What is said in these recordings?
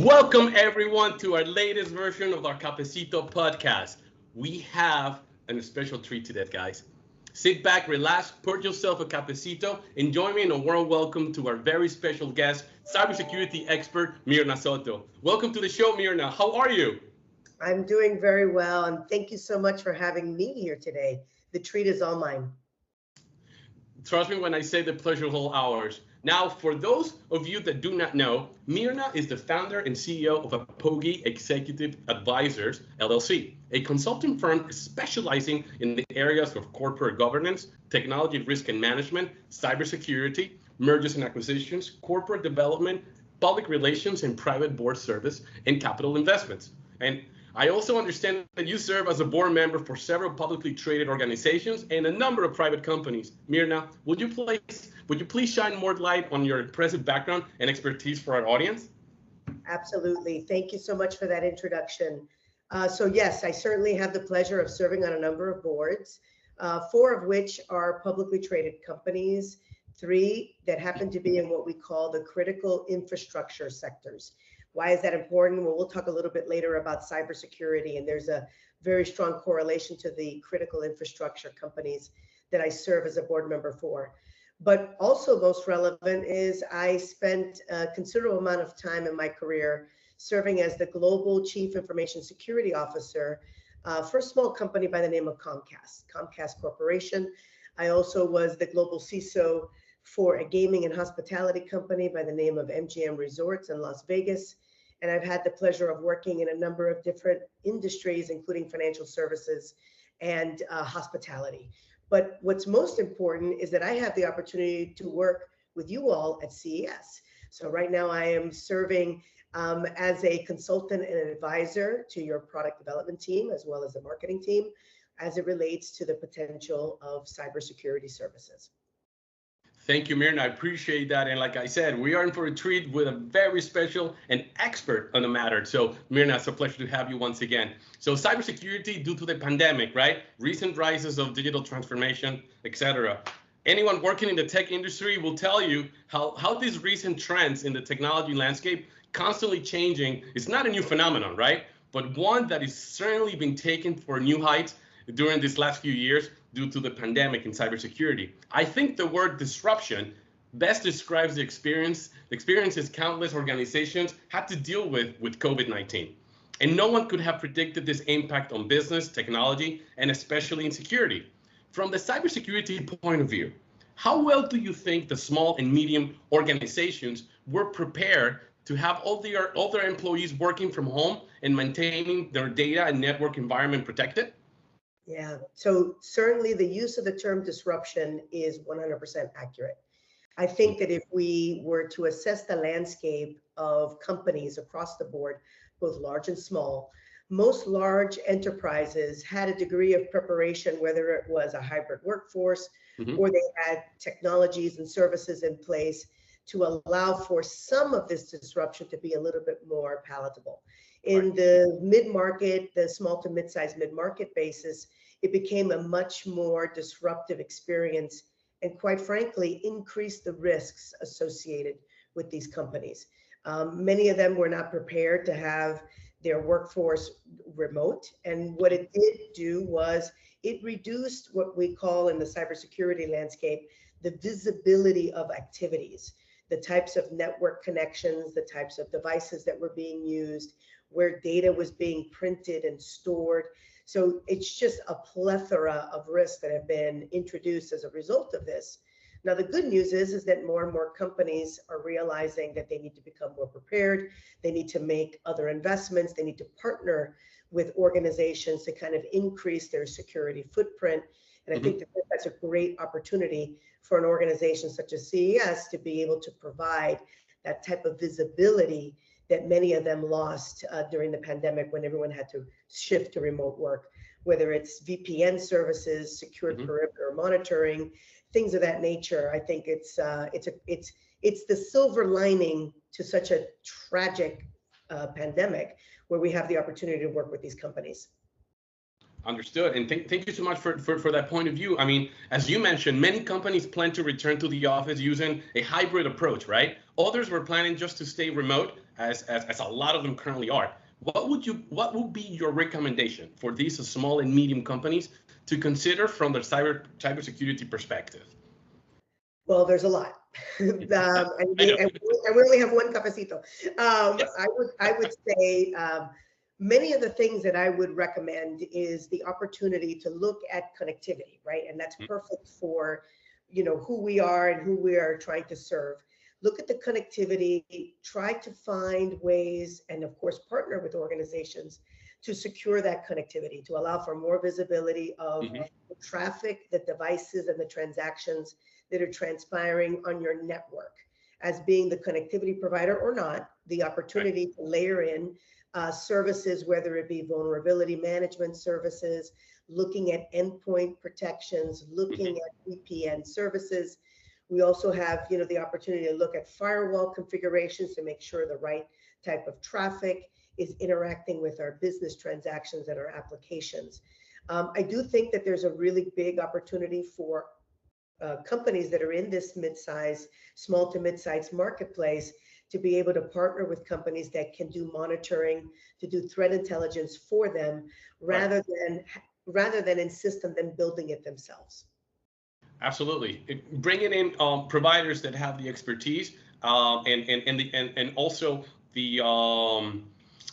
Welcome everyone to our latest version of our Cafecito podcast. We have a special treat today, guys. Sit back, relax, pour yourself a cafecito, and join me in a warm welcome to our very special guest, cybersecurity expert, MyrnaSoto. Welcome to the show, Mirna. How are you? I'm doing very well, and thank you so much for having me here today. The treat is all mine. Trust me when I say the pleasure is all ours. Now, for those of you that do not know, Mirna is the founder and CEO of Apogee Executive Advisors, LLC, a consulting firm specializing in the areas of corporate governance, technology risk and management, cybersecurity, mergers and acquisitions, corporate development, public relations and private board service, and capital investments. And I also understand that you serve as a board member for several publicly traded organizations and a number of private companies. Mirna, would you please shine more light on your impressive background and expertise for our audience? Absolutely. Thank you so much for that introduction. So yes, I certainly have the pleasure of serving on a number of boards, four of which are publicly traded companies, three that happen to be in what we call the critical infrastructure sectors. Why is that important? Well, we'll talk a little bit later about cybersecurity, and there's a very strong correlation to the critical infrastructure companies that I serve as a board member for. But also most relevant is I spent a considerable amount of time in my career serving as the Global Chief Information Security Officer for a small company by the name of Comcast Corporation. I also was the Global CISO for a gaming and hospitality company by the name of MGM Resorts in Las Vegas. And I've had the pleasure of working in a number of different industries, including financial services and hospitality. But what's most important is that I have the opportunity to work with you all at CES. So right now I am serving as a consultant and an advisor to your product development team, as well as the marketing team, as it relates to the potential of cybersecurity services. Thank you, Mirna. I appreciate that. And like I said, we are in for a treat with a very special and expert on the matter. So, Mirna, it's a pleasure to have you once again. So, cybersecurity due to the pandemic, right? Recent rises of digital transformation, etc. Anyone working in the tech industry will tell you how these recent trends in the technology landscape constantly changing is not a new phenomenon, right? But one that is certainly been taken for new heights during these last few years due to the pandemic in cybersecurity. I think the word disruption best describes the experiences countless organizations had to deal with COVID-19. And no one could have predicted this impact on business, technology, and especially in security. From the cybersecurity point of view, how well do you think the small and medium organizations were prepared to have all their employees working from home and maintaining their data and network environment protected? Yeah, so certainly the use of the term disruption is 100% accurate. I think that if we were to assess the landscape of companies across the board, both large and small, most large enterprises had a degree of preparation, whether it was a hybrid workforce or they had technologies and services in place to allow for some of this disruption to be a little bit more palatable. In the mid-market, the small to mid-sized mid-market basis, it became a much more disruptive experience and quite frankly, increased the risks associated with these companies. Many of them were not prepared to have their workforce remote. And what it did do was it reduced what we call in the cybersecurity landscape, the visibility of activities, the types of network connections, the types of devices that were being used, where data was being printed and stored. So it's just a plethora of risks that have been introduced as a result of this. Now, the good news is that more and more companies are realizing that they need to become more prepared. They need to make other investments. They need to partner with organizations to kind of increase their security footprint. And I think that that's a great opportunity for an organization such as CES to be able to provide that type of visibility that many of them lost during the pandemic when everyone had to shift to remote work, whether it's VPN services, secured perimeter monitoring, things of that nature. I think it's the silver lining to such a tragic pandemic where we have the opportunity to work with these companies. Understood. And thank you so much for that point of view. I mean, as you mentioned, many companies plan to return to the office using a hybrid approach, right? Others were planning just to stay remote as a lot of them currently are. What would be your recommendation for these small and medium companies to consider from the cybersecurity perspective? Well, there's a lot. And we only have one cafecito. Yes. I would say many of the things that I would recommend is the opportunity to look at connectivity, right? And that's perfect for, who we are and who we are trying to serve. Look at the connectivity, try to find ways, and of course, partner with organizations to secure that connectivity, to allow for more visibility of the traffic, the devices, and the transactions that are transpiring on your network. As being the connectivity provider or not, the opportunity to layer in services, whether it be vulnerability management services, looking at endpoint protections, looking at VPN services. We also have, the opportunity to look at firewall configurations to make sure the right type of traffic is interacting with our business transactions and our applications. I do think that there's a really big opportunity for companies that are in this small to mid-size marketplace to be able to partner with companies that can do monitoring, to do threat intelligence for them, rather than insist on them building it themselves. Absolutely, bringing in providers that have the expertise and also the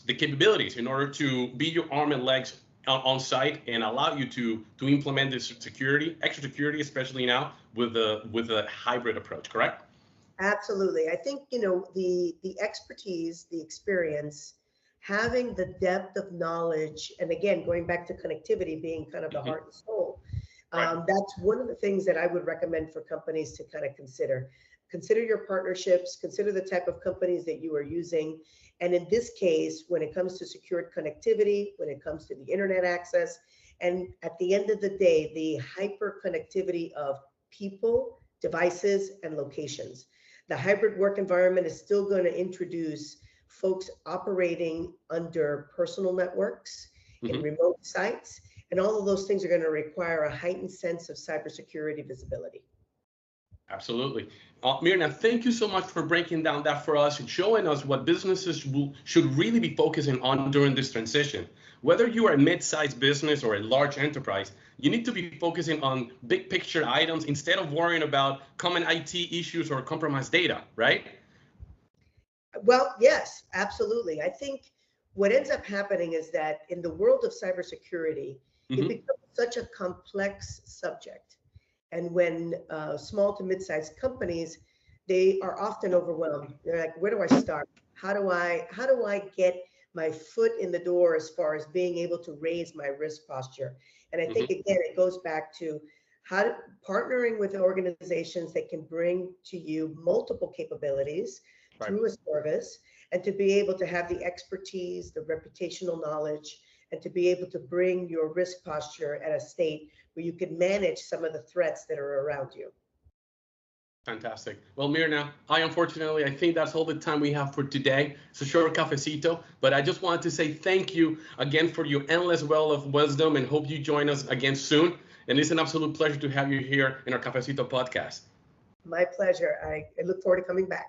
capabilities in order to be your arm and legs on site and allow you to implement this extra security, especially now with a hybrid approach. Correct? Absolutely. I think the expertise, the experience, having the depth of knowledge, and again going back to connectivity being kind of the heart and soul. That's one of the things that I would recommend for companies to kind of consider. Consider your partnerships, consider the type of companies that you are using. And in this case, when it comes to secured connectivity, when it comes to the internet access, and at the end of the day, the hyper connectivity of people, devices, and locations. The hybrid work environment is still going to introduce folks operating under personal networks in remote sites. And all of those things are going to require a heightened sense of cybersecurity visibility. Absolutely. Mirna, thank you so much for breaking down that for us and showing us what businesses should really be focusing on during this transition. Whether you are a mid-sized business or a large enterprise, you need to be focusing on big picture items instead of worrying about common IT issues or compromised data, right? Well, yes, absolutely. I think what ends up happening is that in the world of cybersecurity, it becomes such a complex subject. And when small to mid-sized companies, they are often overwhelmed. They're like, where do I start? How do I get my foot in the door as far as being able to raise my risk posture? And I think, again, it goes back to partnering with organizations that can bring to you multiple capabilities through a service, and to be able to have the expertise, the reputational knowledge, and to be able to bring your risk posture at a state where you can manage some of the threats that are around you. Fantastic. Well, Mirna, unfortunately, I think that's all the time we have for today. It's a short cafecito, but I just wanted to say thank you again for your endless well of wisdom and hope you join us again soon. And it's an absolute pleasure to have you here in our Cafecito podcast. My pleasure. I look forward to coming back.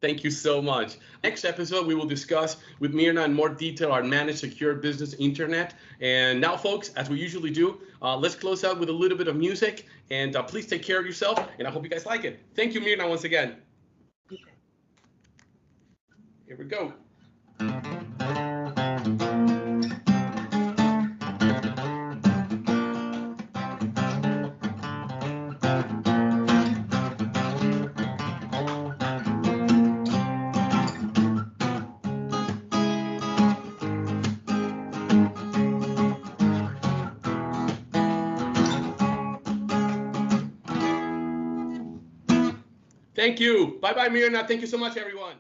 Thank you so much. Next episode, we will discuss with Mirna in more detail our managed secure business internet. And now, folks, as we usually do, let's close out with a little bit of music. And please take care of yourself. And I hope you guys like it. Thank you, Mirna, once again. Here we go. Thank you. Bye-bye, Mirna. Thank you so much, everyone.